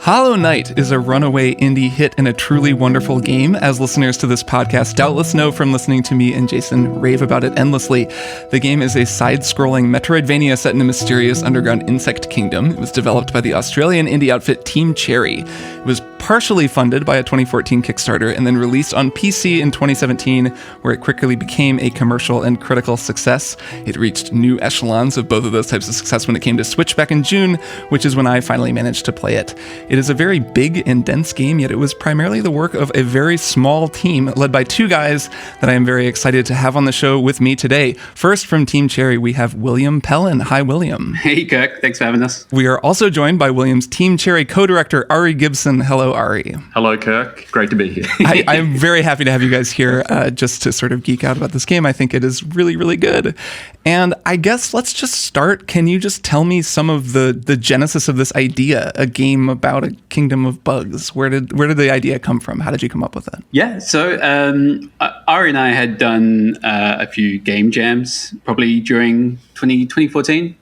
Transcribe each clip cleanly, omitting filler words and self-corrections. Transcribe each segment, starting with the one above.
Hollow Knight is a runaway indie hit and a truly wonderful game, as listeners to this podcast doubtless know from listening to me and Jason rave about it endlessly. The game is a side-scrolling Metroidvania set in a mysterious underground insect kingdom. It was developed by the Australian indie outfit Team Cherry. It was partially funded by a 2014 Kickstarter and then released on PC in 2017, where it quickly became a commercial and critical success. It reached new echelons of both of those types of success when it came to Switch back in June, which is when I finally managed to play it. It is a very big and dense game, yet it was primarily the work of a very small team led by two guys that I am very excited to have on the show with me today. First, from Team Cherry, we have William Pellin. Hi, William. Hey, Kirk. Thanks for having us. We are also joined by William's Team Cherry co-director, Ari Gibson. Hello, Ari. Hello, Kirk. Great to be here. I'm very happy to have you guys here just to sort of geek out about this game. I think it is really, really good. And I guess let's just start. Can you just tell me some of the genesis of this idea, a game about a kingdom of bugs? Where did the idea come from? How did you come up with it? Yeah, so Ari and I had done a few game jams probably during 2014.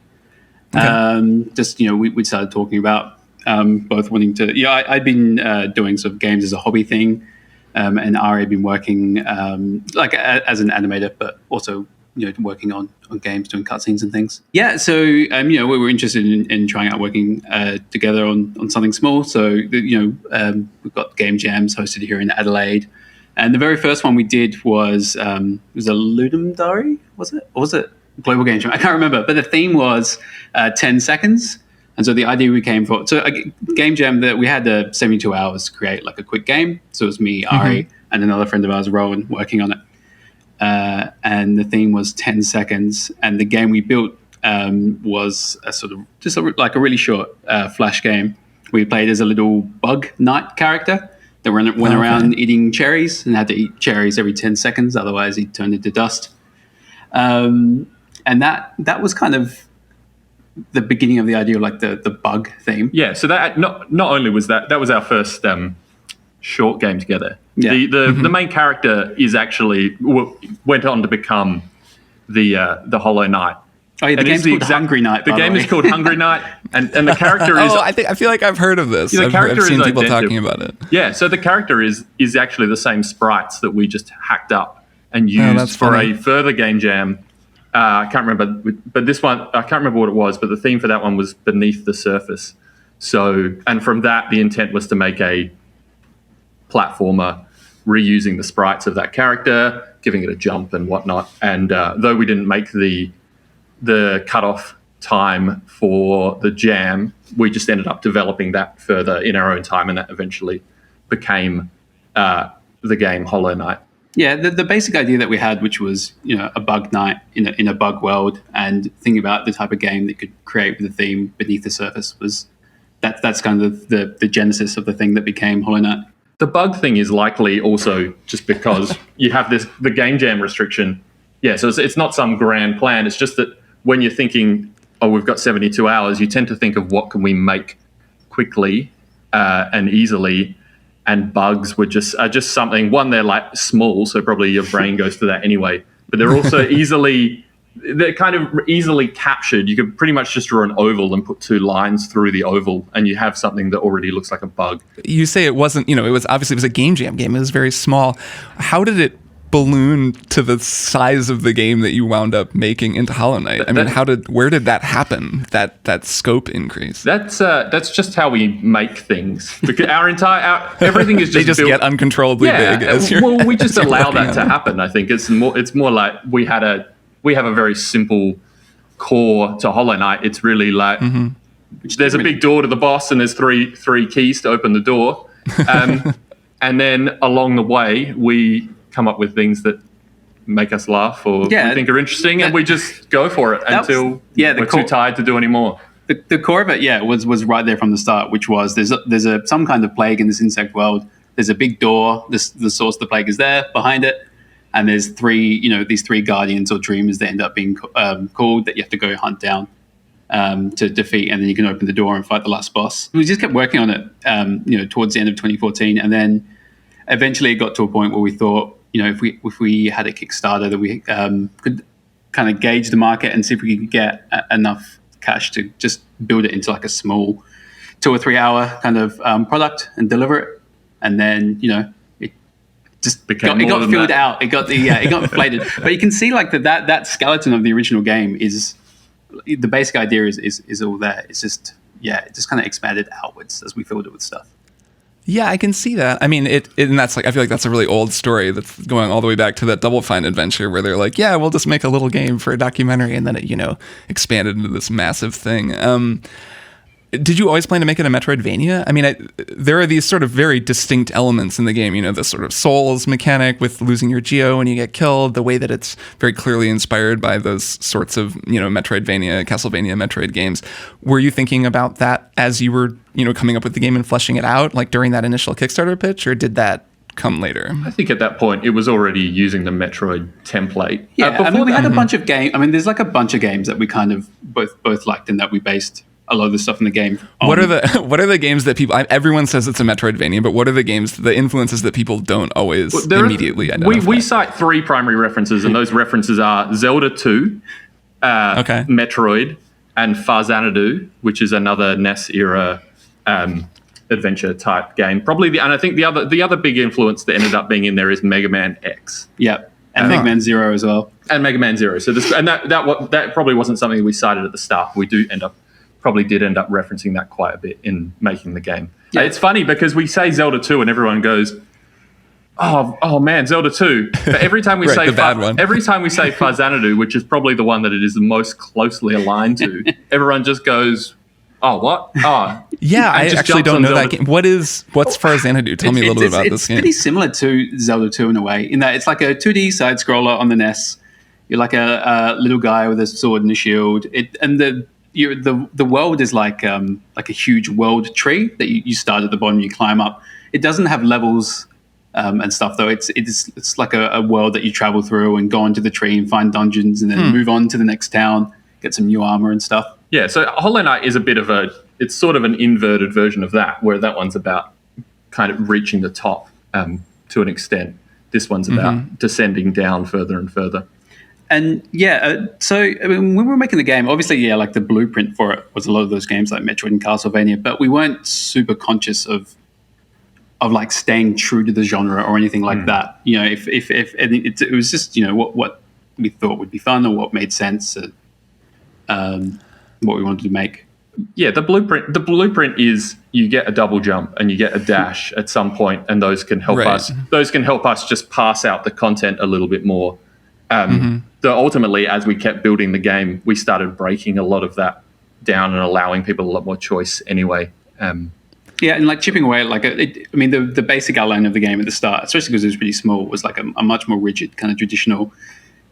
Okay. We started talking about both wanting to. Yeah, I'd been doing sort of games as a hobby thing, and Ari had been working as an animator, but also working on games, doing cutscenes and things. Yeah, so we were interested in trying out working together on something small. So we've got game jams hosted here in Adelaide, and the very first one we did was a Ludum Dare, was it? Or was it Global Game Jam? I can't remember, but the theme was 10 seconds. And so the idea we came for, so a game jam that we had 72 hours to create like a quick game. So it was me, Ari, and another friend of ours, Rowan, working on it. And the theme was 10 seconds. And the game we built was like a really short flash game. We played as a little bug knight character that went around eating cherries and had to eat cherries every 10 seconds. Otherwise, he turned into dust. And that was kind of the beginning of the idea of like the bug theme. Yeah, so that not only was that was our first short game together. Yeah. The main character is actually went on to become the Hollow Knight. Oh yeah, the game's called Hungry Knight. The game is called Hungry Knight, and the character is. I feel like I've heard of this. Yeah, I've seen people talking about it. Yeah, so the character is actually the same sprites that we just hacked up and used for a further game jam. I can't remember, but this one, I can't remember what it was, but the theme for that one was Beneath the Surface. So, and from that, the intent was to make a platformer reusing the sprites of that character, giving it a jump and whatnot. And though we didn't make the cutoff time for the jam, we just ended up developing that further in our own time, and that eventually became the game Hollow Knight. Yeah, the basic idea that we had, which was a bug night in a bug world, and thinking about the type of game that could create with the theme Beneath the Surface, was that's kind of the genesis of the thing that became Hollow Knight. The bug thing is likely also just because you have the game jam restriction. Yeah, so it's not some grand plan. It's just that when you're thinking, oh, we've got 72 hours, you tend to think of what can we make quickly and easily. And bugs are just something. One, they're like small, so probably your brain goes to that anyway. But they're also they're kind of easily captured. You could pretty much just draw an oval and put two lines through the oval, and you have something that already looks like a bug. You say it wasn't, it was a game jam game. It was very small. How did it balloon to the size of the game that you wound up making into Hollow Knight? I mean, where did that happen? That scope increase? That's just how we make things. Because everything is just they just built, get uncontrollably big. We just allow that to happen. I think it's more like we have a very simple core to Hollow Knight. It's really like there's a big door to the boss, and there's three keys to open the door, and then along the way we come up with things that make us laugh or we think are interesting, and we just go for it until we're too tired to do any more. The core of it, was right there from the start, which was there's some kind of plague in this insect world. There's a big door. The source of the plague is there behind it, and there's these three guardians or dreamers that end up being called that you have to go hunt down to defeat, and then you can open the door and fight the last boss. We just kept working on it, towards the end of 2014, and then eventually it got to a point where we thought, if we had a Kickstarter that we could kind of gauge the market and see if we could get enough cash to just build it into like a small 2 or 3 hour kind of product and deliver it, and then it just it got filled out. It got inflated. But you can see like that skeleton of the original game is the basic idea is all there. It's just it just kind of expanded outwards as we filled it with stuff. Yeah, I can see that. I mean, and that's like, I feel like that's a really old story that's going all the way back to that Double Fine adventure where they're like, yeah, we'll just make a little game for a documentary, and then it, expanded into this massive thing. Did you always plan to make it a Metroidvania? I mean, there are these sort of very distinct elements in the game, this sort of Souls mechanic with losing your Geo when you get killed, the way that it's very clearly inspired by those sorts of, Metroidvania, Castlevania, Metroid games. Were you thinking about that as you were, coming up with the game and fleshing it out, like during that initial Kickstarter pitch, or did that come later? I think at that point it was already using the Metroid template. Yeah, we had a bunch of games. I mean, there's like a bunch of games that we kind of both liked and that we based a lot of the stuff in the game. What are the games that people? Everyone says it's a Metroidvania, but what are the games, the influences that people don't always immediately identify? We cite 3 primary references, and those references are Zelda 2, Metroid, and Farzanadu, which is another NES era adventure type game. And I think the other big influence that ended up being in there is Mega Man X. Yep. And Mega Man Zero as well. And Mega Man Zero. So that probably wasn't something we cited at the start. We probably did end up referencing that quite a bit in making the game. Yeah. It's funny because we say Zelda 2 and everyone goes, oh man, Zelda 2. But every time we say every time we say Farzanadu, which is probably the one that it is the most closely aligned to, everyone just goes, oh, what? Oh. Yeah, I actually don't know that game. What's Farzanadu? Tell me a little bit about this game. It's pretty similar to Zelda 2 in a way, in that it's like a 2D side scroller on the NES. You're like a little guy with a sword and a shield. The world is like a huge world tree that you start at the bottom, you climb up. It doesn't have levels and stuff though. It's like a world that you travel through and go onto the tree and find dungeons and then move on to the next town, get some new armor and stuff. Yeah, so Hollow Knight is it's sort of an inverted version of that, where that one's about kind of reaching the top to an extent. This one's about descending down further and further. And so I mean, when we were making the game, obviously, like the blueprint for it was a lot of those games like Metroid and Castlevania, but we weren't super conscious of like staying true to the genre or anything like that. If it was just what we thought would be fun or what made sense, what we wanted to make. Yeah, the blueprint is you get a double jump and you get a dash at some point, and those can help us. Those can help us just pass out the content a little bit more. So ultimately, as we kept building the game, we started breaking a lot of that down and allowing people a lot more choice anyway. And like chipping away, the basic outline of the game at the start, especially because it was pretty small, was like a much more rigid kind of traditional.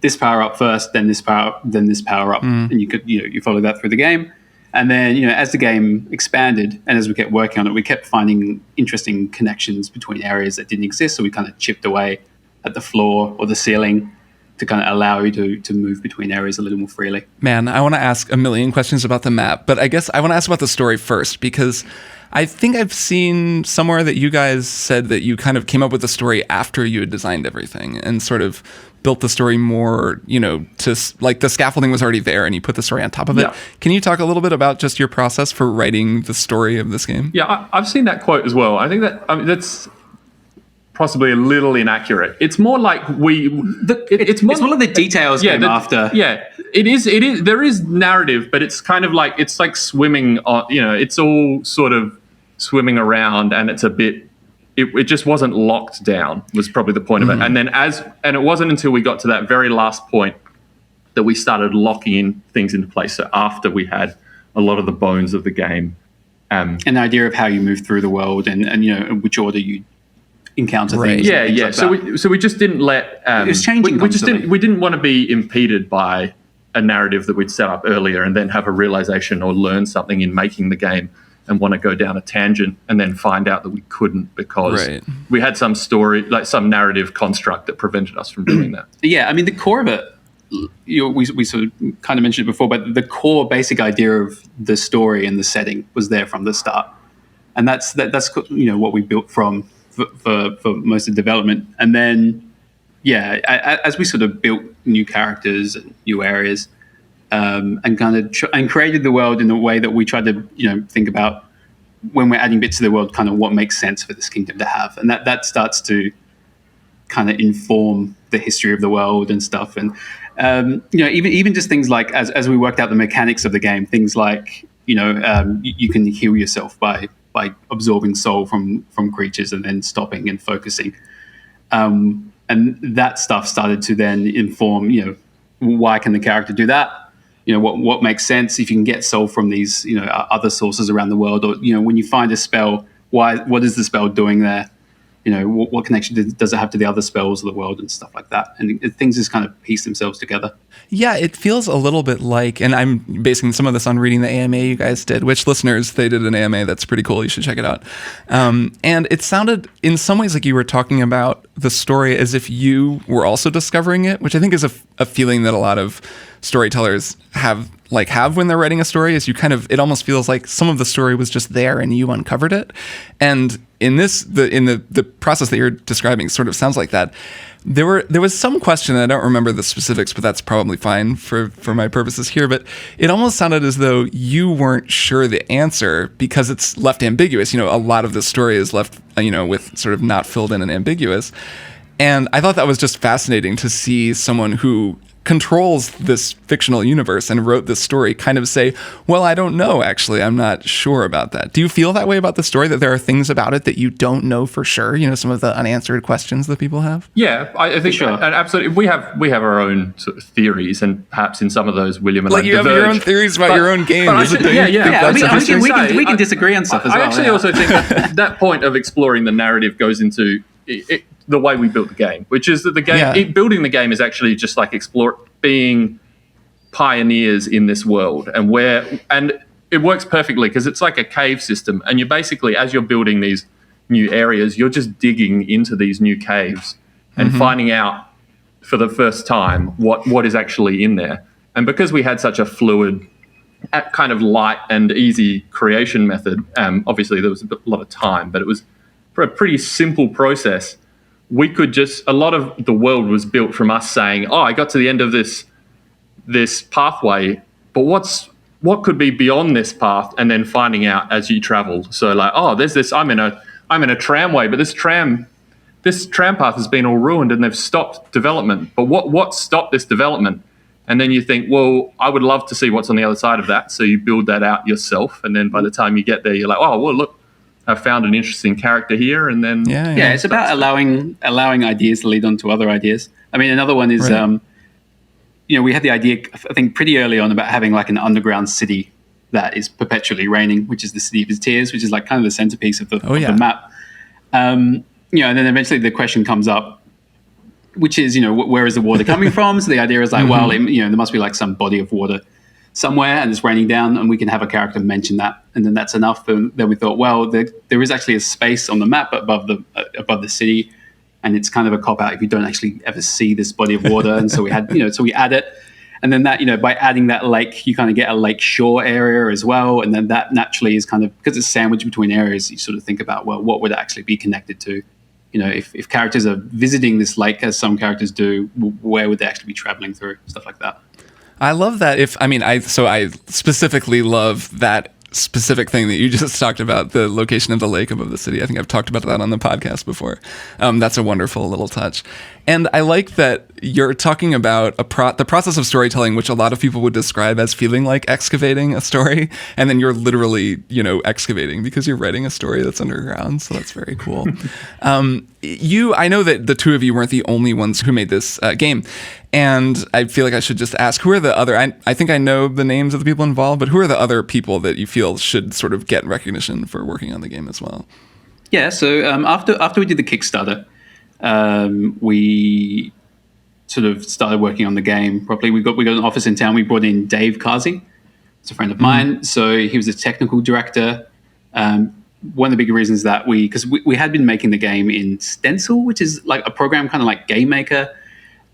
This power up first, then this power up, and you could you follow that through the game. And then as the game expanded and as we kept working on it, we kept finding interesting connections between areas that didn't exist. So we kind of chipped away at the floor or the ceiling to kind of allow you to move between areas a little more freely. Man, I want to ask a million questions about the map, but I guess I want to ask about the story first, because I think I've seen somewhere that you guys said that you kind of came up with the story after you had designed everything and sort of built the story more, to like the scaffolding was already there and you put the story on top of it. Can you talk a little bit about just your process for writing the story of this game? Yeah, I've seen that quote as well. I think that's possibly a little inaccurate. It's more like it's more like the details came after. Yeah, it is. There is narrative, but it's kind of like it's like swimming on. It's all sort of swimming around, and it's a bit. It just wasn't locked down. Was probably the point of it. And then and it wasn't until we got to that very last point that we started locking in things into place. So after we had a lot of the bones of the game, an idea of how you move through the world and which order you encounter things. Yeah. Like so we just didn't let it was changing. We didn't want to be impeded by a narrative that we'd set up earlier and then have a realization or learn something in making the game and want to go down a tangent and then find out that we couldn't because we had some story, like some narrative construct that prevented us from doing that. Yeah, I mean the core of it, we sort of kind of mentioned it before, but the core basic idea of the story and the setting was there from the start, and that's what we built from. For most of the development. And then, as we sort of built new characters and new areas and kind of and created the world in a way that we tried to, think about when we're adding bits to the world, kind of what makes sense for this kingdom to have, and that starts to kind of inform the history of the world and stuff. And even just things like as we worked out the mechanics of the game, things like you can heal yourself by absorbing soul from creatures and then stopping and focusing. And that stuff started to then inform, why can the character do that? What makes sense if you can get soul from these, other sources around the world, or, when you find a spell, what is the spell doing there? What connection does it have to the other spells of the world and stuff like that? And things just kind of piece themselves together. Yeah, it feels a little bit like, and I'm basing some of this on reading the AMA you guys did, which listeners, they did an AMA that's pretty cool. You should check it out. And it sounded in some ways like you were talking about the story as if you were also discovering it, which I think is a feeling that a lot of storytellers have when they're writing a story, is it almost feels like some of the story was just there and you uncovered it. And in this, the process that you're describing sort of sounds like that. There was some question, and I don't remember the specifics, but that's probably fine for my purposes here. But it almost sounded as though you weren't sure the answer because it's left ambiguous. A lot of the story is left, with sort of not filled in and ambiguous. And I thought that was just fascinating to see someone who controls this fictional universe and wrote this story kind of say, well, I don't know, actually, I'm not sure about that. Do you feel that way about the story, that there are things about it that you don't know for sure? Some of the unanswered questions that people have? Yeah, I think sure. Absolutely. We have our own sort of theories, and perhaps in some of those, William and I you diverge. Have your own theories about your own game. We can disagree on stuff as well. I actually also think that point of exploring the narrative goes into the way we built the game, which is that the game, building the game is actually just like being pioneers in this world, and it works perfectly because it's like a cave system, and you basically, as you're building these new areas, you're just digging into these new caves and finding out for the first time what is actually in there. And because we had such a fluid, kind of light and easy creation method, obviously there was a lot of time, but it was for a pretty simple process. We could a lot of the world was built from us saying, oh, I got to the end of this pathway, but what could be beyond this path? And then finding out as you travel. So like, oh, there's this, I'm in a tramway, but this tram path has been all ruined and they've stopped development. But what stopped this development? And then you think, well, I would love to see what's on the other side of that. So you build that out yourself. And then by the time you get there, you're like, oh, well, look, I found an interesting character here, and then it's about allowing ideas to lead on to other ideas. I mean, another one is right. We had the idea, I think, pretty early on about having like an underground city that is perpetually raining, which is the City of Tears, which is like kind of the centerpiece of the map. And then eventually the question comes up, which is where is the water coming from? So the idea is like, well, there must be like some body of water somewhere and it's raining down, and we can have a character mention that, and then that's enough. And then we thought, well, there is actually a space on the map above the city, and it's kind of a cop out if you don't actually ever see this body of water. And so we had, so we add it, and then that, by adding that lake, you kind of get a lake shore area as well, and then that naturally is kind of, because it's sandwiched between areas, you sort of think about, well, what would it actually be connected to? If characters are visiting this lake, as some characters do, where would they actually be traveling through? Stuff like that. I love that. I specifically love that specific thing that you just talked about, the location of the lake above the city. I think I've talked about that on the podcast before. That's a wonderful little touch. And I like that you're talking about the process of storytelling, which a lot of people would describe as feeling like excavating a story. And then you're literally, excavating because you're writing a story that's underground. So that's very cool. I know that the two of you weren't the only ones who made this game. And I feel like I should just ask, who are the other, I think I know the names of the people involved, but who are the other people that you feel should sort of get recognition for working on the game as well? Yeah, so after we did the Kickstarter, we sort of started working on the game properly. We got an office in town. We brought in Dave Kazi. It's a friend of mine. So he was a technical director. One of the big reasons that because we had been making the game in Stencil, which is like a program kind of like Game Maker,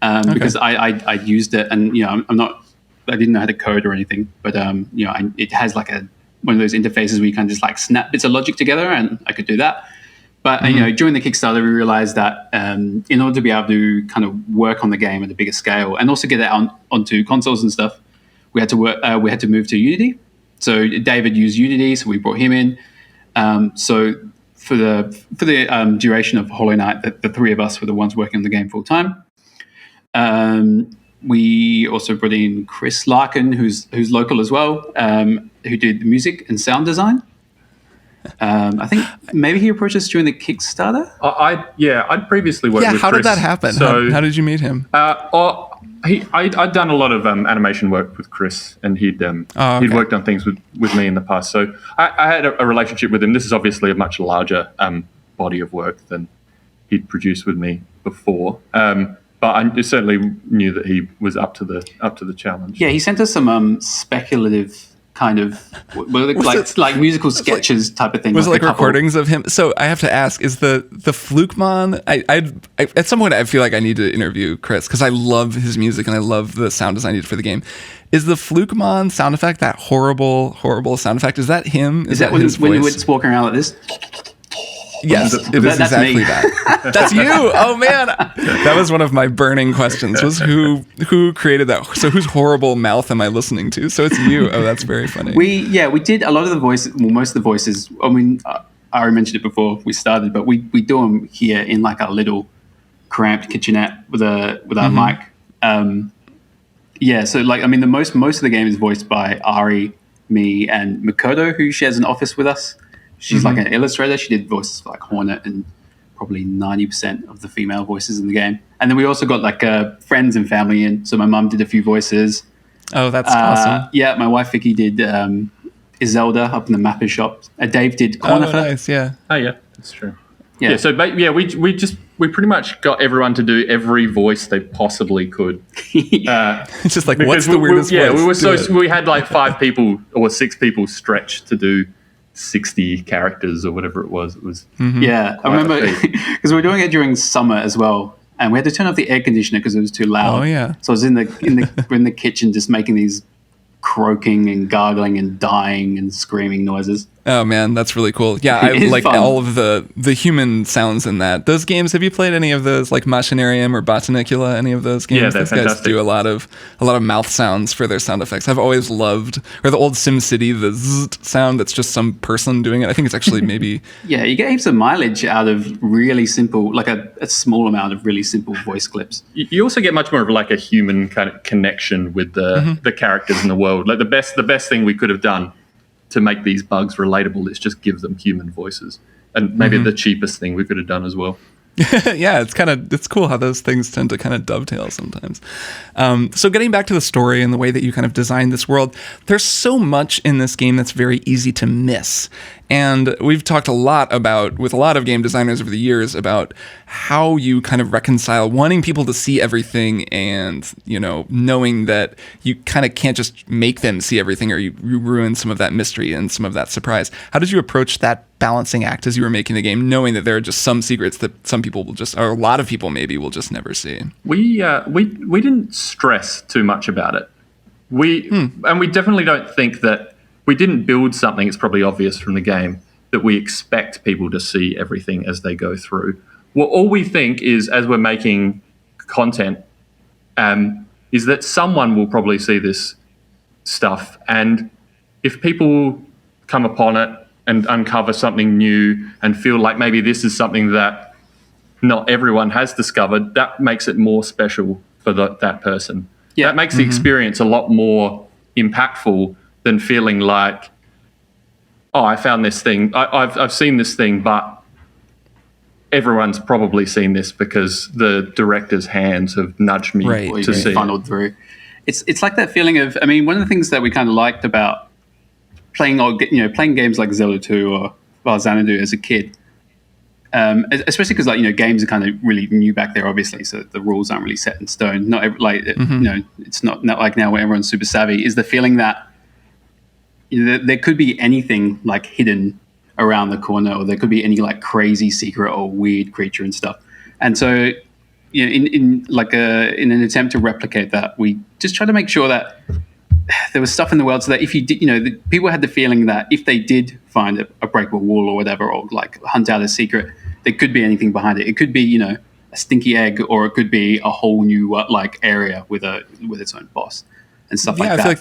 because I used it, and I didn't know how to code or anything, but it has like one of those interfaces where you kind of just like snap bits of logic together, and I could do that. But during the Kickstarter, we realized that in order to be able to kind of work on the game at a bigger scale and also get it onto consoles and stuff, we had to move to Unity. So David used Unity, so we brought him in. So for the duration of Hollow Knight, the three of us were the ones working on the game full time. We also brought in Chris Larkin, who's local as well, who did the music and sound design. I think maybe he approached us during the Kickstarter. I'd previously worked with Chris. How did that happen? So, how did you meet him? I'd done a lot of animation work with Chris, and he'd worked on things with me in the past. So I had a relationship with him. This is obviously a much larger body of work than he'd produced with me before. But I certainly knew that he was up to the challenge. Yeah, he sent us some speculative kind of like musical sketches type of thing. Was it like recordings of him? So I have to ask: is the Flukemon? I at some point I feel like I need to interview Chris because I love his music and I love the sound design he did for the game. Is the Flukemon sound effect that horrible sound effect? Is that him? Is that when you were just walking around like this? Yes, it is exactly that. That's you. Oh man, that was one of my burning questions. Was who created that? So whose horrible mouth am I listening to? So it's you. Oh, that's very funny. We did a lot of the voices. Well, most of the voices. I mean, I already mentioned it before we started, but we do them here in like our little cramped kitchenette with our mic. So like I mean, the most of the game is voiced by Ari, me, and Makoto, who shares an office with us. She's like an illustrator. She did voices for like Hornet and probably 90% of the female voices in the game. And then we also got like friends and family in. So my mum did a few voices. Oh, that's awesome. Yeah, my wife Vicky did Iselda up in the Mapper shop. Dave did Cornifer. Oh, nice, yeah. Oh, yeah, that's true. Yeah, so we pretty much got everyone to do every voice they possibly could. It's just like, what's the weirdest voice? We had like 5 people or 6 people stretched to do 60 characters or whatever it was. It was I remember because we were doing it during summer as well, and we had to turn off the air conditioner because it was too loud. Oh yeah. So I was in the kitchen just making these croaking and gargling and dying and screaming noises. Oh man, that's really cool. Yeah, I like fun. All of the human sounds in that. Those games, have you played any of those, like Machinarium or Botanicula, any of those games? Yeah, they're fantastic. Guys do a lot of mouth sounds for their sound effects. I've always loved, or the old SimCity, the zzz sound that's just some person doing it. I think it's actually maybe yeah, you get heaps of mileage out of really simple, like a small amount of really simple voice clips. You also get much more of like a human kind of connection with the characters in the world. Like the best thing we could have done to make these bugs relatable is just give them human voices, and maybe the cheapest thing we could have done as well. Yeah, it's cool how those things tend to kind of dovetail sometimes. So getting back to the story and the way that you kind of designed this world, there's so much in this game that's very easy to miss. And we've talked a lot with a lot of game designers over the years about how you kind of reconcile wanting people to see everything and, knowing that you kind of can't just make them see everything, or you ruin some of that mystery and some of that surprise. How did you approach that balancing act as you were making the game, knowing that there are just some secrets that some people will just, or a lot of people maybe will just never see? We didn't stress too much about it. And we definitely don't think that we didn't build something, it's probably obvious from the game, that we expect people to see everything as they go through. Well, all we think is, as we're making content, is that someone will probably see this stuff. And if people come upon it and uncover something new and feel like maybe this is something that not everyone has discovered, that makes it more special for that person. Yeah. That makes the experience a lot more impactful than feeling like, oh, I found this thing. I've seen this thing, but everyone's probably seen this because the director's hands have nudged me to see. Funneled through. It's like that feeling of. I mean, one of the things that we kind of liked about playing games like Zelda 2 or Xanadu as a kid, especially because games are kind of really new back there, obviously, so the rules aren't really set in stone. It's not like now where everyone's super savvy. Is the feeling that there could be anything like hidden around the corner, or there could be any like crazy secret or weird creature and stuff. And so, in an attempt to replicate that, we just try to make sure that there was stuff in the world so that if you did, people had the feeling that if they did find a breakable wall or whatever, or like hunt out a secret, there could be anything behind it. It could be, a stinky egg, or it could be a whole new area with its own boss. and stuff like Yeah, that. I feel like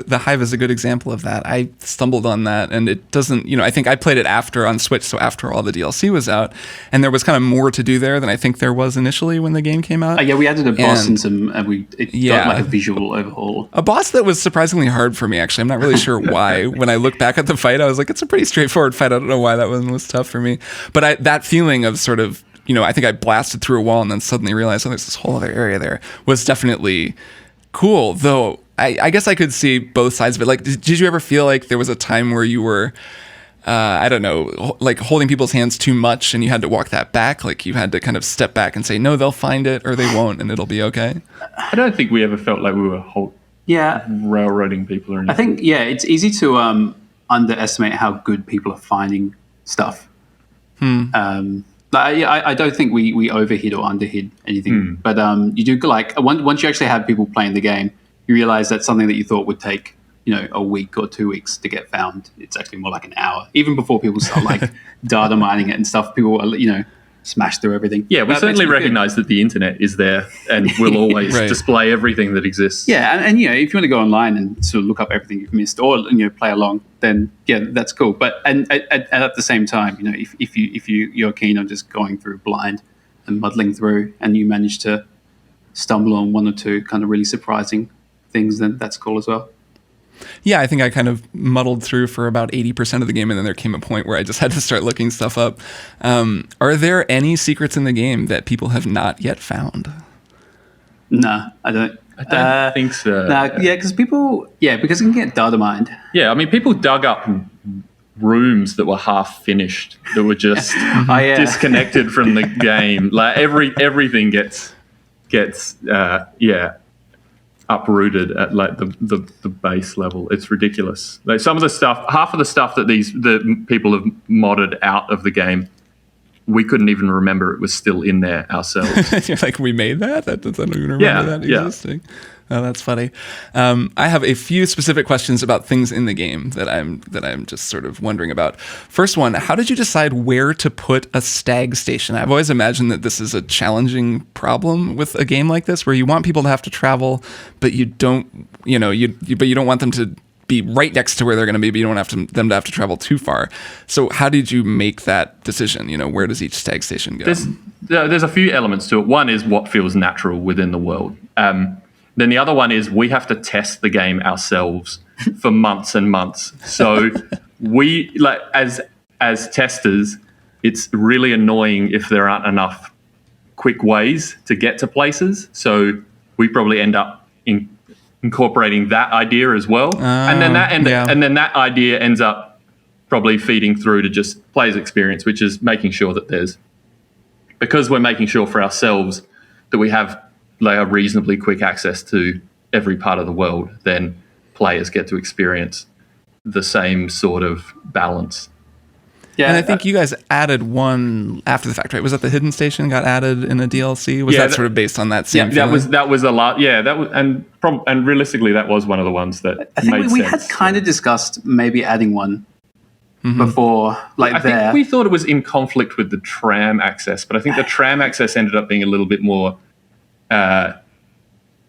the Hive is a good example of that. I stumbled on that, and it doesn't. I think I played it after on Switch, so after all the DLC was out, and there was kind of more to do there than I think there was initially when the game came out. Yeah, we added a boss and it got like a visual overhaul. A boss that was surprisingly hard for me. Actually, I'm not really sure why. When I look back at the fight, I was like, it's a pretty straightforward fight. I don't know why that one was tough for me, but that feeling of sort of, I think I blasted through a wall and then suddenly realized, oh, there's this whole other area there, was definitely cool. Though I guess I could see both sides of it. Like, did you ever feel like there was a time where you were, I don't know, like holding people's hands too much and you had to walk that back? Like you had to kind of step back and say, no, they'll find it or they won't and it'll be okay? I don't think we ever felt like we were railroading people or anything. I think, it's easy to underestimate how good people are finding stuff. I don't think we overhit or underhit anything, but you do, like, once you actually have people playing the game, you realize that something that you thought would take a week or 2 weeks to get found, it's actually more like an hour. Even before people start like data mining it and stuff, people are smash through everything. Yeah, we certainly recognize that the internet is there and will always display everything that exists. Yeah, and if you want to go online and sort of look up everything you've missed or play along, then that's cool. But and at the same time, if you're keen on just going through blind and muddling through, and you manage to stumble on one or two kind of really surprising things, then that's cool as well. Yeah, I think I kind of muddled through for about 80% of the game, and then there came a point where I just had to start looking stuff up. Are there any secrets in the game that people have not yet found? No, I don't. I don't think so. Because because it can get data mined. Yeah, I mean, people dug up rooms that were half finished, that were just disconnected from the game. Like everything gets uprooted at like the base level. It's ridiculous. Like some of the stuff, half of the stuff that the people have modded out of the game, we couldn't even remember it was still in there ourselves. You're like, we made that? I don't even remember that existing. Oh, that's funny. I have a few specific questions about things in the game that I'm just sort of wondering about. First one, how did you decide where to put a stag station? I've always imagined that this is a challenging problem with a game like this, where you want people to have to travel, but you don't, but you don't want them to be right next to where they're going to be, but you don't want them to have to travel too far. So how did you make that decision? Where does each stag station go? There's a few elements to it. One is what feels natural within the world. Then the other one is we have to test the game ourselves for months and months. So we, like, as testers, it's really annoying if there aren't enough quick ways to get to places. So we probably end up incorporating that idea as well. And then that idea ends up probably feeding through to just players' experience, which is making sure that because we're making sure for ourselves that we have like a reasonably quick access to every part of the world, then players get to experience the same sort of balance. Yeah, and I think you guys added one after the fact, right? Was that the hidden station got added in a DLC? Was that sort of based on that same? Yeah, that was a lot. Yeah, that was, and realistically, that was one of the ones that I think made we sense. had kind of discussed maybe adding one before, like I think we thought it was in conflict with the tram access, but I think the tram access ended up being a little bit more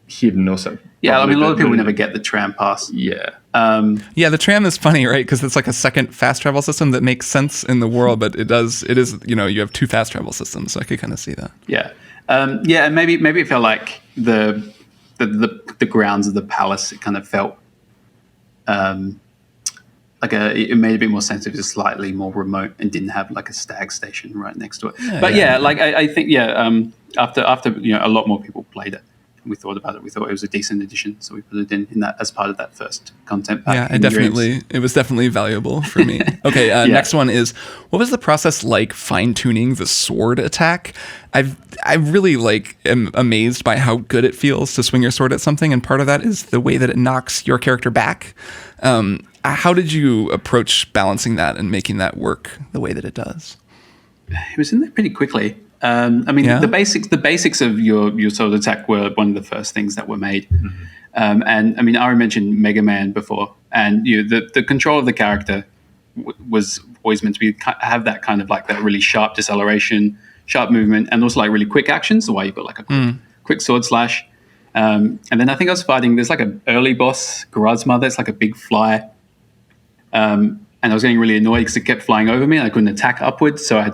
hidden or something. Yeah, I mean, a lot of people never get the tram pass. Yeah. The tram is funny, right? Because it's like a second fast travel system that makes sense in the world, but it is, you have two fast travel systems, so I could kind of see that. Yeah. And maybe it felt like the grounds of the palace, it kind of felt it made a bit more sense if it was slightly more remote and didn't have like a stag station right next to it. I think after a lot more people played it, we thought about it. We thought it was a decent addition, so we put it in that as part of that first content pack. Yeah, it was definitely valuable for me. Okay, next one is, what was the process like fine-tuning the sword attack? I really am amazed by how good it feels to swing your sword at something, and part of that is the way that it knocks your character back. How did you approach balancing that and making that work the way that it does? It was in there pretty quickly. The basics of your sword attack were one of the first things that were made. And I mean, Ari mentioned Mega Man before, and the control of the character was always meant to have that kind of like that really sharp deceleration, sharp movement, and also like really quick actions. So why you've got like a quick sword slash. And then I think I was fighting, there's like an early boss, Grozma, it's like a big fly. And I was getting really annoyed because it kept flying over me and I couldn't attack upwards. So I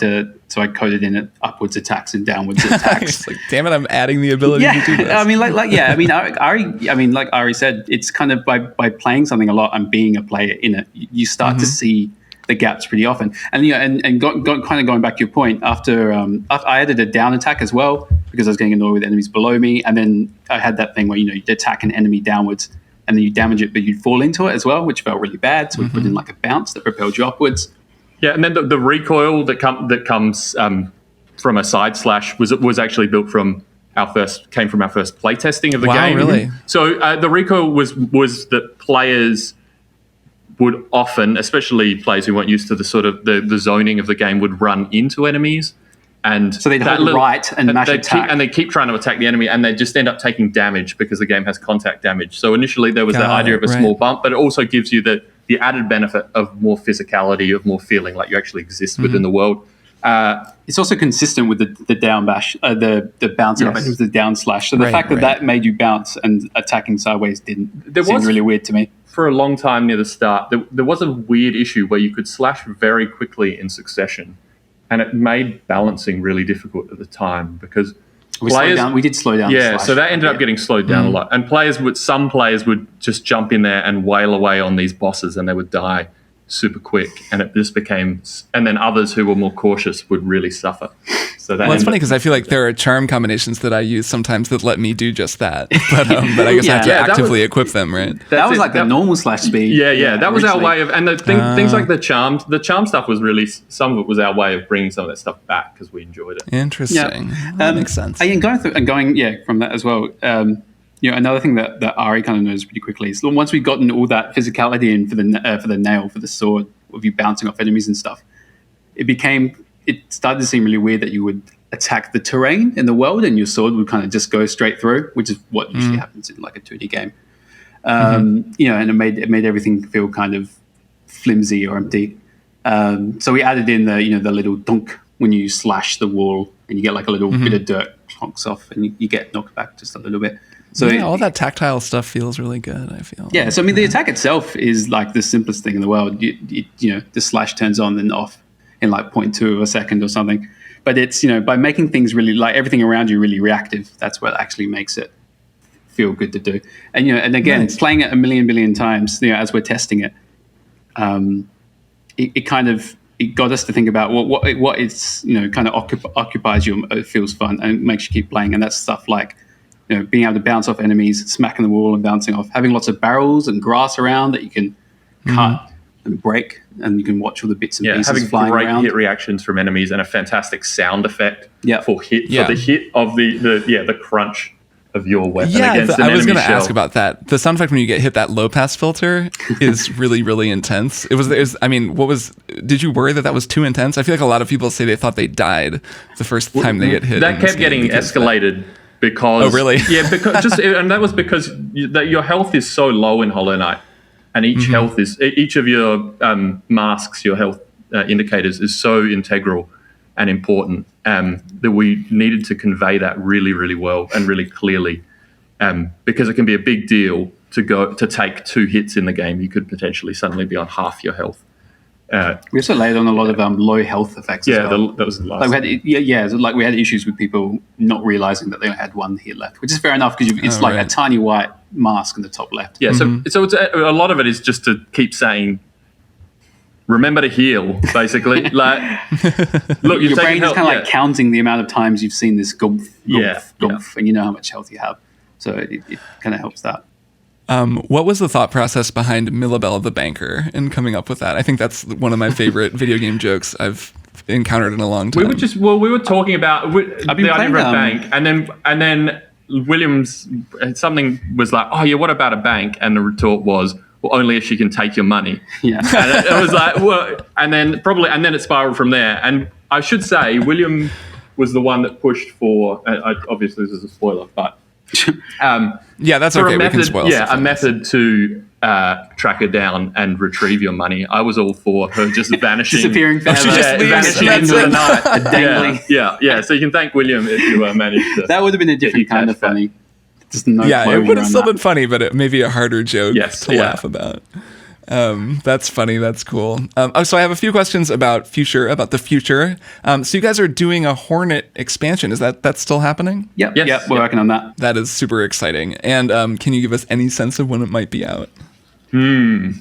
coded in it upwards attacks and downwards attacks. Like, damn it, I'm adding the ability to do this. I mean, like Ari said, it's kind of by playing something a lot and being a player in it, you start to see the gaps pretty often. And kind of going back to your point, after I added a down attack as well because I was getting annoyed with enemies below me. And then I had that thing where, you'd attack an enemy downwards and then you damage it, but you'd fall into it as well, which felt really bad. So we put in like a bounce that propelled you upwards. Yeah, and then the recoil that comes from a side slash was actually built from our first playtesting of the game. Really? So the recoil was that players would often, especially players who weren't used to the sort of the zoning of the game, would run into enemies. And so they'd hold right and mash attack. And they keep trying to attack the enemy, and they just end up taking damage because the game has contact damage. So initially there was the idea of a small bump, but it also gives you the added benefit of more physicality, of more feeling like you actually exist within the world. It's also consistent with the down bash, the bouncing off it was the down slash. So the fact that made you bounce and attacking sideways seem really weird to me. For a long time near the start, there was a weird issue where you could slash very quickly in succession. And it made balancing really difficult at the time because we did slow down. Yeah, so that ended up getting slowed down a lot. And some players would just jump in there and wail away on these bosses and they would die super quick. And it just became, and then others who were more cautious would really suffer. So it's funny because I feel like there are charm combinations that I use sometimes that let me do just that. But I guess I have to actively equip them, right? That was like the normal slash speed. Yeah, that was our way of, and the things like the charm stuff was really, some of it was our way of bringing some of that stuff back because we enjoyed it. Interesting. That makes sense. And going from that as well, another thing that Ari kind of knows pretty quickly is once we've gotten all that physicality in for the nail, for the sword, of you bouncing off enemies and stuff, it started to seem really weird that you would attack the terrain in the world and your sword would kind of just go straight through, which is what usually happens in like a 2D game. And it made everything feel kind of flimsy or empty. So we added in the little dunk when you slash the wall and you get like a little bit of dirt plonks off and you get knocked back just a little bit. So all that tactile stuff feels really good, I feel. Yeah, so I mean the attack itself is like the simplest thing in the world. The slash turns on and off in like 0.2 of a second or something. But it's, by making things really, like everything around you really reactive, that's what actually makes it feel good to do. And, and again, playing it a billion times, as we're testing it, it got us to think about what is, kind of occupies you, it feels fun and makes you keep playing. And that's stuff like, being able to bounce off enemies, smacking the wall and bouncing off, having lots of barrels and grass around that you can cut and break, and you can watch all the bits and pieces flying around. Having great hit reactions from enemies and a fantastic sound effect for the hit of the crunch of your weapon against an enemy shell. I was going to ask about that. The sound effect when you get hit that low pass filter is really, really intense. It was. I mean, did you worry that was too intense? I feel like a lot of people say they thought they died the first time they get hit. That kept getting escalated. Because, oh really? Yeah, and that was because your health is so low in Hollow Knight, and each of your masks, your health indicators, is so integral and important that we needed to convey that really, really well and really clearly, because it can be a big deal to take 2 hits in the game. You could potentially suddenly be on half your health. We also laid on a lot of low health effects. Yeah, that was the last. Like we had issues with people not realizing that they only had 1 hit left, which is fair enough because it's a tiny white mask in the top left. Yeah, so it's a lot of it is just to keep saying, remember to heal, basically. Like, look, your brain is kind of like counting the amount of times you've seen this gump, and you know how much health you have. So it kind of helps that. What was the thought process behind Millabelle the Banker and coming up with that? I think that's one of my favorite video game jokes I've encountered in a long time. We were talking about the idea of a bank, and then Williams, something was like, oh yeah, what about a bank? And the retort was, well, only if she can take your money. Yeah. And it was like, well, and then it spiraled from there. And I should say, William was the one that pushed for, obviously this is a spoiler, but yeah, that's okay. We can spoil. Yeah, a method to track her down and retrieve your money. I was all for her just vanishing, disappearing, vanishing into the night. Yeah. So you can thank William if you managed to. That would have been a different kind of funny. Just no Yeah, it would have still that. been funny, but it may be a harder joke to yeah. laugh about. That's funny. That's cool. So I have a few questions about the future. So you guys are doing a Hornet expansion. Is that's still happening? Yep. Yes. Yep. We're working on that. That is super exciting. And can you give us any sense of when it might be out? Well,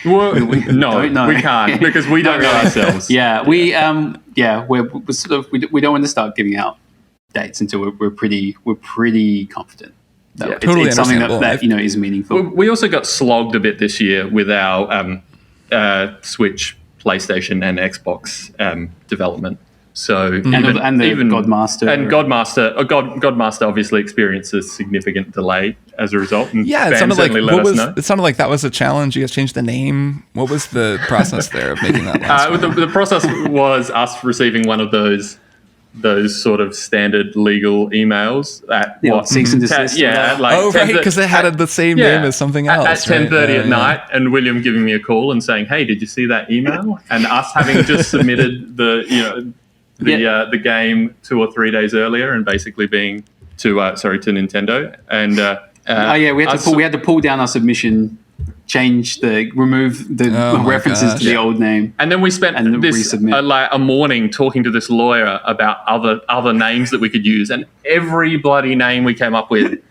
no, we can't because we don't know ourselves. Yeah, we're sort of we don't want to start giving out dates until we're pretty confident. Yeah, totally it's something that understandable. is meaningful. We also got slogged a bit this year with our Switch, PlayStation, and Xbox development. So and the Godmaster Godmaster obviously experienced a significant delay as a result. And Yeah, it sounded like that was a challenge. You guys changed the name. What was the process there of making that last one? The process was us receiving one of those sort of standard legal emails at cease and desist. Right, because it had the same name as something else. At 10:30 at night, and William giving me a call and saying, "Hey, did you see that email?" And us having just submitted the game 2 or 3 days earlier, and basically being to Nintendo. And we had to pull down our submission, remove the references to the old name, and then we spent a morning talking to this lawyer about other names that we could use, and every bloody name we came up with,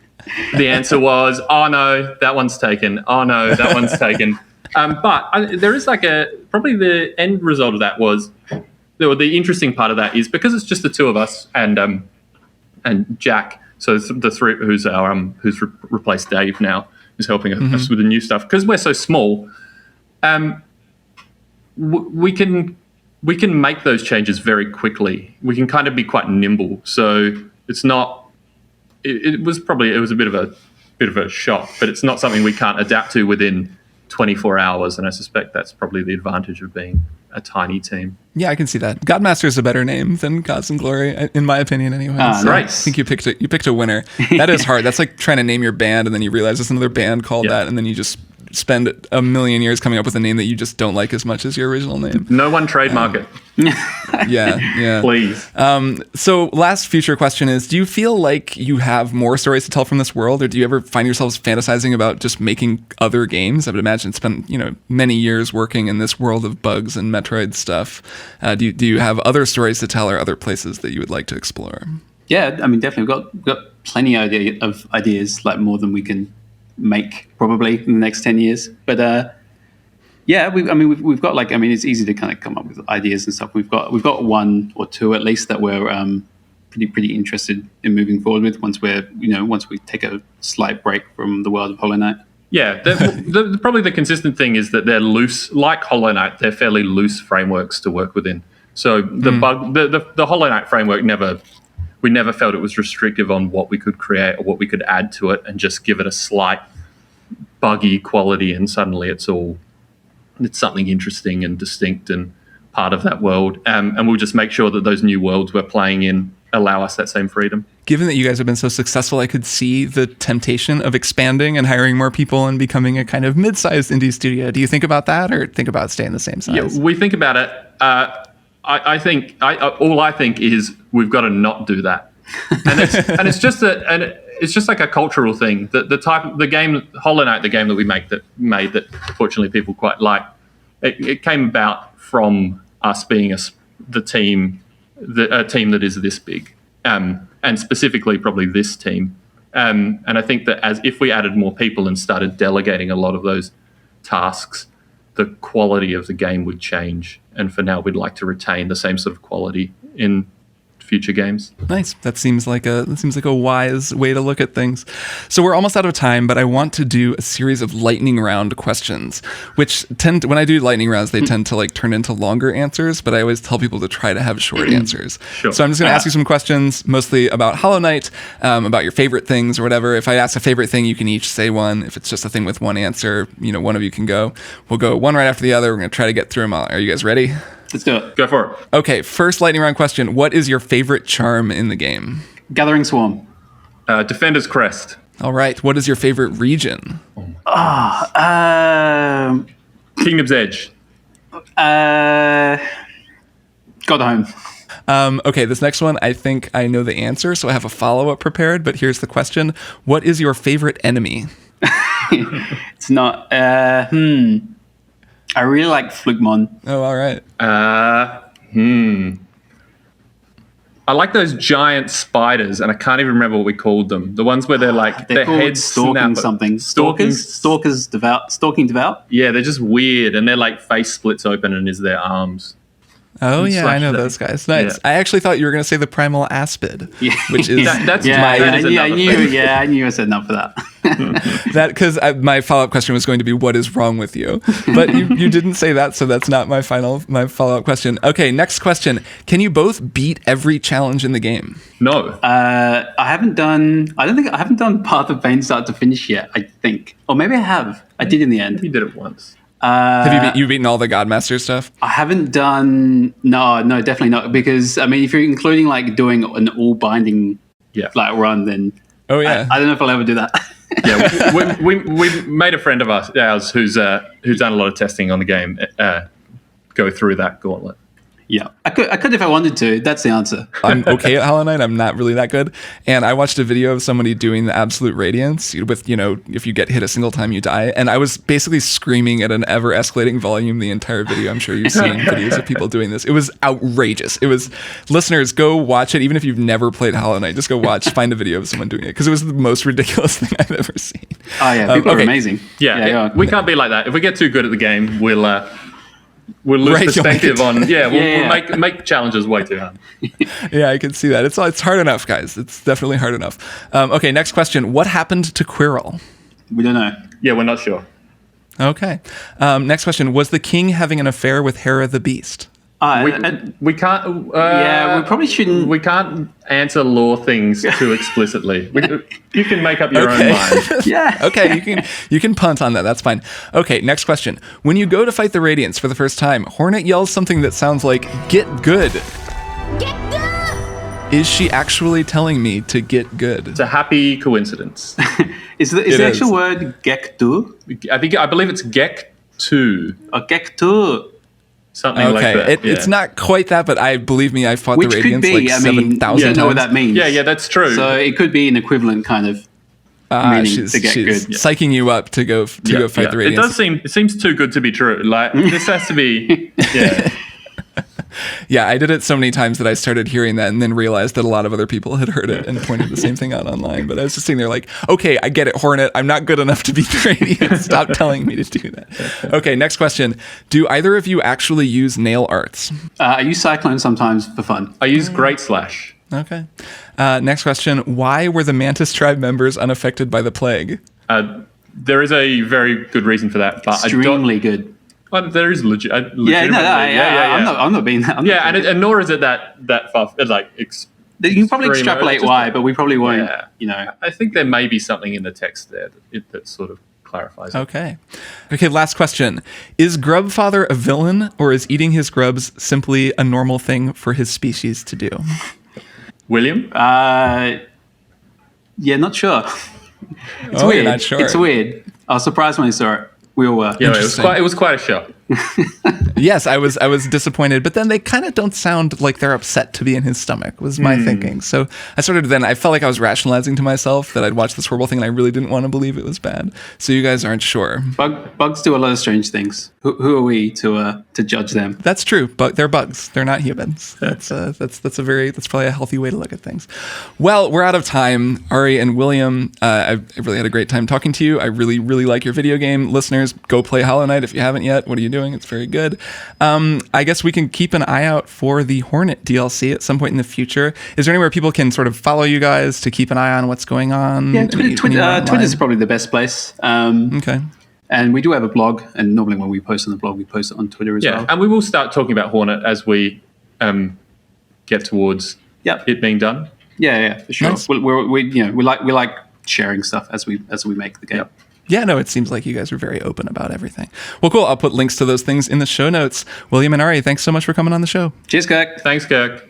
the answer was, "Oh no, that one's taken. Oh no, that one's taken." But there is probably the end result of that was. The interesting part of that is because it's just the two of us and Jack, so the three who's replaced Dave now, who's helping us with the new stuff. Because we're so small, we can make those changes very quickly. We can kind of be quite nimble. So it's not. It was a bit of a shock, but it's not something we can't adapt to within 24 hours. And I suspect that's probably the advantage of being a tiny team. Yeah, I can see that. Godmaster is a better name than Gods and Glory, in my opinion, anyway. So nice. I think you picked a winner. That is hard. That's like trying to name your band, and then you realize there's another band called that, and then you just spend a million years coming up with a name that you just don't like as much as your original name. No one trademark it. Yeah. Please. So last future question is, do you feel like you have more stories to tell from this world, or do you ever find yourselves fantasizing about just making other games? I would imagine it's been, many years working in this world of Bugs and Metroid stuff. Do you have other stories to tell or other places that you would like to explore? Yeah, I mean, definitely. We've got plenty of ideas, like more than we can make probably in the next 10 years. But we've got it's easy to kind of come up with ideas and stuff. We've got one or two at least that we're pretty interested in moving forward with once we take a slight break from the world of Hollow Knight. Yeah, probably the consistent thing is that they're loose, like Hollow Knight. They're fairly loose frameworks to work within. So the Hollow Knight framework we never felt it was restrictive on what we could create or what we could add to it, and just give it a slight buggy quality, and suddenly it's something interesting and distinct and part of that world. And we'll just make sure that those new worlds we're playing in allow us that same freedom. Given that you guys have been so successful, I could see the temptation of expanding and hiring more people and becoming a kind of mid-sized indie studio. Do you think about that, or think about staying the same size? Yeah, we think about it. I think is we've got to not do that, and it's just like a cultural thing. The game Hollow Knight, the game that we made that fortunately people quite like, it came about from us being a team that is this big, and specifically probably this team, and I think that if we added more people and started delegating a lot of those tasks, the quality of the game would change. And for now, we'd like to retain the same sort of quality in future games. Nice. That seems like a wise way to look at things. So we're almost out of time, but I want to do a series of lightning round questions, which when I do lightning rounds, they tend to turn into longer answers, but I always tell people to try to have short answers. Sure. So I'm just going to ask you some questions, mostly about Hollow Knight, about your favorite things or whatever. If I ask a favorite thing, you can each say one. If it's just a thing with one answer, one of you can go. We'll go one right after the other. We're going to try to get through them all. Are you guys ready? Let's do it. Go for it. Okay, first lightning round question. What is your favorite charm in the game? Gathering Swarm. Defender's Crest. All right. What is your favorite region? Kingdom's Edge. God Home. Okay, this next one, I think I know the answer, so I have a follow-up prepared, but here's the question. What is your favorite enemy? It's not... I really like Flugmon. Oh, all right. I like those giant spiders, and I can't even remember what we called them. The ones where they're like They're their called heads stalking snap. something. Stalking. Stalkers devout. Stalking devout. Yeah, they're just weird, and their like face splits open and is their arms. Oh, And yeah, slash I know them. those guys. Nice. Yeah. I actually thought you were going to say the primal aspid, which is That is I another knew. thing. Yeah, I knew I said no for that. that because my follow-up question was going to be, what is wrong with you? But you didn't say that, so that's not my follow-up question. Okay, next question. Can you both beat every challenge in the game? No. I haven't done Path of Pain start to finish yet. I think, or maybe I have. I did in the end. You did it once. Have you beaten all the Godmaster stuff? I haven't done. No, definitely not. Because I mean, if you're including like doing an all binding like run, then Oh yeah. I don't know if I'll ever do that. Yeah, we made a friend of ours who's done a lot of testing on the game go through that gauntlet. Yeah, I could if I wanted to. That's the answer. I'm okay at Hollow Knight. I'm not really that good. And I watched a video of somebody doing the Absolute Radiance with, if you get hit a single time, you die. And I was basically screaming at an ever escalating volume the entire video. I'm sure you've seen videos of people doing this. It was outrageous. Listeners, go watch it. Even if you've never played Hollow Knight, just go find a video of someone doing it. Because it was the most ridiculous thing I've ever seen. Oh yeah, people are amazing. Yeah, we can't be like that. If we get too good at the game, we'll lose perspective on. We'll make challenges way too hard. Yeah, I can see that. It's hard enough, guys. It's definitely hard enough. Okay, next question. What happened to Quirrell? We don't know. Yeah, we're not sure. Okay. Next question. Was the king having an affair with Hera the Beast? We can't. We probably shouldn't. We can't answer lore things too explicitly. You can make up your own mind. Yeah. Okay, you can punt on that. That's fine. Okay, next question. When you go to fight the Radiants for the first time, Hornet yells something that sounds like "Get good." Get good! Is she actually telling me to get good? It's a happy coincidence. Is the actual word gektu? I believe it's gek2. Or gektu? Something like that. It's not quite that, but believe me, I fought Which the Radiants could be. like I mean, 7,000 times. you know what that means. Yeah, that's true. So it could be an equivalent kind of meaning she's to get good. psyching you up to go fight the Radiants. It seems too good to be true. Like this has to be. Yeah. Yeah, I did it so many times that I started hearing that and then realized that a lot of other people had heard it and pointed the same thing out online. But I was just sitting there like, okay, I get it, Hornet. I'm not good enough to beat the Radiant. Stop telling me to do that. Okay, next question. Do either of you actually use nail arts? I use Cyclone sometimes for fun. I use Great Slash. Okay. Next question. Why were the Mantis tribe members unaffected by the plague? There is a very good reason for that. But Extremely good. There is legit. I'm not being. And nor is it that far. Like you can probably extrapolate why, but we probably won't. Yeah. I think there may be something in the text there that sort of clarifies it. Okay. Last question. Is Grubfather a villain, or is eating his grubs simply a normal thing for his species to do? William? Yeah, not sure. It's weird. You're not sure. It's weird. I was surprised when I saw it. We all were. Yeah, it was quite a shock. Yes, I was disappointed, but then they kind of don't sound like they're upset to be in his stomach, was my thinking. So I felt like I was rationalizing to myself that I'd watched this horrible thing and I really didn't want to believe it was bad. So you guys aren't sure. Bugs do a lot of strange things. Who are we to judge them? That's true, but they're bugs. They're not humans. That's probably a healthy way to look at things. Well, we're out of time. Ari and William, I really had a great time talking to you. I really, really like your video game. Listeners, go play Hollow Knight if you haven't yet. What are you doing? It's very good. I guess we can keep an eye out for the Hornet DLC at some point in the future. Is there anywhere people can sort of follow you guys to keep an eye on what's going on? Yeah, Twitter is probably the best place. Okay. And we do have a blog, and normally when we post on the blog, we post it on Twitter as well. Yeah, and we will start talking about Hornet as we get towards it being done. Yeah, for sure. Nice. We like sharing stuff as we make the game. Yep. Yeah, no, it seems like you guys are very open about everything. Well, cool. I'll put links to those things in the show notes. William and Ari, thanks so much for coming on the show. Cheers, Kirk. Thanks, Kirk.